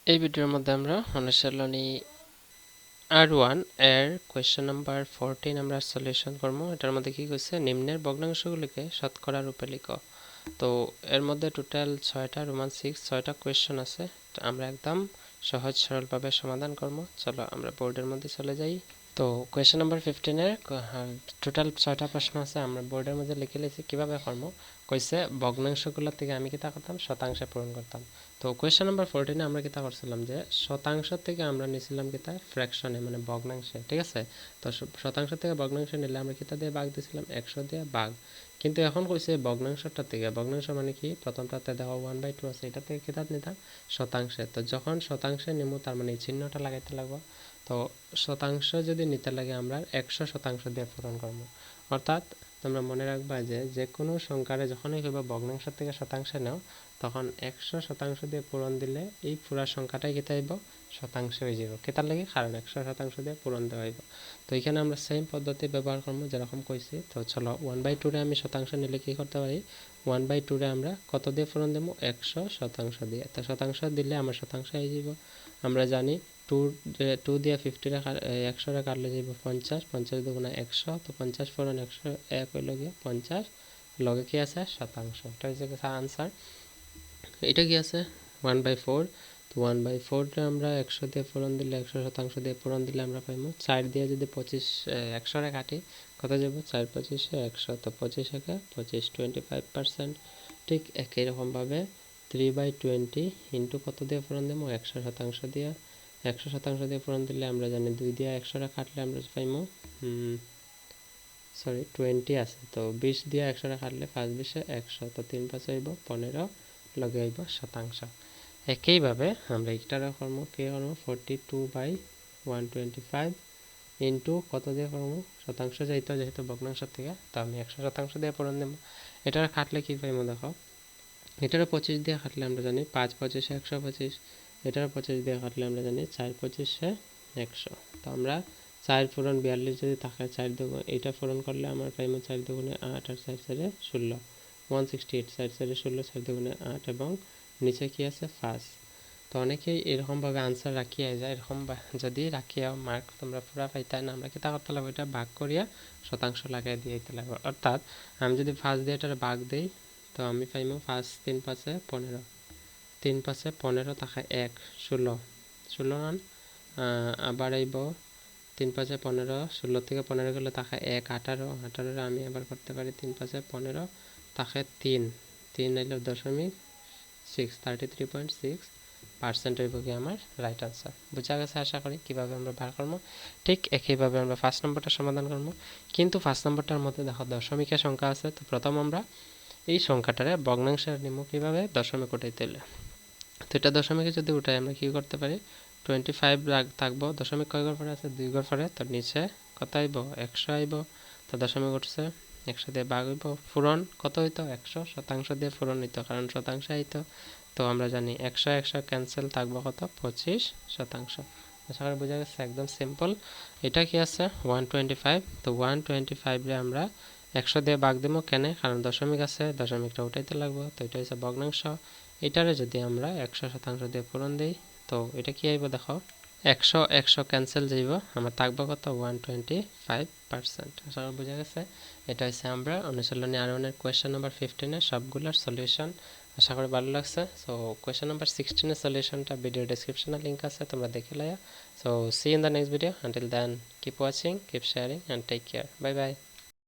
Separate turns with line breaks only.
এই ভিডিওর মধ্যে আমরা অনুশীলনী R1 এর কোয়েশ্চেন নাম্বার 14 আমরা সলিউশন করব। এটার মধ্যে কি কইছে, নিম্নের ভগ্নাংশগুলিকে শতকরা রূপে লিখো। তো এর মধ্যে টোটাল 6টা রোমান 6টা কোয়েশ্চেন আছে। তো আমরা একদম সহজ সরলভাবে সমাধান করব। চলো আমরা বোর্ডের মধ্যে চলে যাই। তো কোয়েশ্চেন নাম্বার 15 এর টোটাল 6টা প্রশ্ন আছে, আমরা বোর্ডের মধ্যে লিখে লিখছি কিভাবে করব। কইছে ভগ্নাংশগুলো থেকে আমি কিতা করতাম, শতাংশে পূরণ করতাম। তো কোয়েশ্চেন নাম্বার 14 এ আমরা কিতা করছিলাম যে শতাংশ থেকে আমরা নিছিলাম কিতা ফ্র্যাকশনে, মানে ভগ্নাংশে, ঠিক আছে। তো শতাংশ থেকে ভগ্নাংশে নিলে আমরা কিতা দিয়ে ভাগ দিছিলাম, 100 দিয়ে ভাগ। কিন্তু এখন কইছে ভগ্নাংশটা থেকে, ভগ্নাংশ মানে কি, প্রথমটাতে দেখো 1/2 আছে, এটা থেকে কিতা নিতাম, শতাংশে। তো যখন শতাংশে নিব তার মানে এই চিহ্নটা লাগাইতে লাগবে। তো শতাংশ যদি নিতে লাগে আমরা 100% দিয়ে পূরণ করব। অর্থাৎ তোমরা মনে রাখবা যে যে কোনো সংখ্যারে যখনই কইবা ভগ্নাংশ থেকে শতাংশে নাও, তখন 100% দিয়ে পূরণ দিলে এই পুরা সংখ্যাটাই কেটে আইব, শতাংশ হয়ে যাব। কেতার লাগে, কারণ 100% দিয়ে পূরণ দেওয়া হইব। তো এখানে আমরা সেম পদ্ধতি ব্যবহার করব যেরকম কইছি। তো চলো 1/2 রে আমি শতাংশ নিলে কি করতে পারি, 1/2 রে আমরা কত দিয়ে পূরণ দেবো, 100% দিয়ে। তো শতাংশ দিলে আমার শতাংশ হয়ে যাব। আমরা জানি 2 দিয়ে 50 রে 100 রে কাটলে যাব 50, 50 দুগুণা 100, তো 50 পূরণ 100 এক হইল গিয়ে 50, লগে কি আছে, শতাংশ। এটা হচ্ছে আনসার। এটা কি আছে 1/4। তো 1/4 রে আমরা 100 দিয়ে পূরণ দিলে, 100% দিয়ে পূরণ দিলে আমরা পাইমু 4 দিয়ে যদি 25 100 রে কাটি কত যাব, 4 25 100, তো 25 একে 25, 25%। ঠিক একই রকম ভাবে 3/20 ইনটু কত দিয়ে পূরণ দেবো, 100% দিয়ে। 100% দিয়ে পূরণ দিলে আমরা জানি 2 দিয়ে 100 রে কাটলে আমরা পাইমু 20 আছে। তো 20 দিয়ে 100 রে কাটলে 5 20 100, তো 3 5 হইব 15, লগে আইব শতাংশ। একইভাবে আমরা এইটারও করব, কি করব, 42/125 ইনটু কত দিয়ে করব, শতাংশ চাইতো যেহেতু ভগ্নাংশ থেকে, তো আমি 100% দিয়ে পূরণ দেব। এটার কাটলে কি পাইমু দেখো, এটারও 25 দিয়ে কাটলে আমরা জানি 5 25 125, এটারও 25 দিয়ে কাটলে আমরা জানি 4 25 100। তো আমরা 4 পূরণ 42 যদি থাকে, 4 দুগুণ এটা পূরণ করলে আমার পাইমু 4 দুগুণে 8 আর 4 4 16, 168, 4 4 16, 4 দুগুণে 8 এবং নিচে কি আছে 5। তো অনেকেই এরকমভাবে আনসার রাখিয়া যায়, এরকম যদি রাখিয়া মার্ক তোমরা পুরা পাইতাই না, আমরা কিতা করতে লাগবে, এটা ভাগ করিয়া শতাংশ লাগাই দিয়ে দিতে লাগবে। অর্থাৎ আমি যদি 5 দিয়ে এটার ভাগ দেই, তো আমি পাইমু 5 3 5 15, 3 5 15 থাকে 1 16, 16 রান। আবার আইব 3 5 15, 16 থেকে 15 গেলে থাকে 1 18, 18 আমি আবার করতে পারি 3 5 15 থাকে 3, 3 আইলো 0.6, 33.6% হইব কি আমার রাইট আনসার। বুঝা গেছে আশা করি কিভাবে আমরা বার করবো। ঠিক একইভাবে আমরা ফার্স্ট নম্বরটা সমাধান করবো, কিন্তু ফার্স্ট নম্বরটার মধ্যে দেখো দশমিকের সংখ্যা আছে। তো প্রথম আমরা এই সংখ্যাটারে ভগ্নাংশের নিব কিভাবে, দশমিক উঠাইতে হলে। তো এটা দশমিকে যদি উঠাই আমরা কি করতে পারি, 25 থাকবো, দশমিক কয় ঘর পরে আছে, 2 ঘর পরে। তো নিচে কত আইব, 100 আইব। তো দশমিক উঠছে, 100 দিয়ে ভাগ হইব, পূরণ কত হইতো, 100% দিয়ে পূরণ হইতো, কারণ শতাংশ আইতো। তো আমরা জানি 100 100 ক্যান্সেল, থাকবো কত, 25%। আশা করি বোঝা গেছে, একদম সিম্পল। এটা কি আছে 125। তো 125 রে আমরা 100 দিয়ে ভাগ দেবো, কেন, কারণ দশমিক আছে, দশমিকটা উঠাইতে লাগবো। তো এটা হচ্ছে ভগ্নাংশ। এটারে যদি আমরা 100% দিয়ে পূরণ দিই, তো এটা কি আইব দেখো, 100 100 ক্যান্সেল যাইব, আমার থাকবো কত, 125%। আশা করি বোঝা গেছে। এটা হচ্ছে আমরা অনুশীলনী R1 এর কোয়েশ্চেন নাম্বার 15 এর সবগুলোর সলিউশন। আশা করি ভালো লাগছে। সো কোয়েশ্চেন নাম্বার 16 এর সলিউশনটা ভিডিও ডেসক্রিপশনে লিংক আছে, তোমরা দেখে লয়া। So see in the next video, until then keep watching, keep sharing and take care, bye by.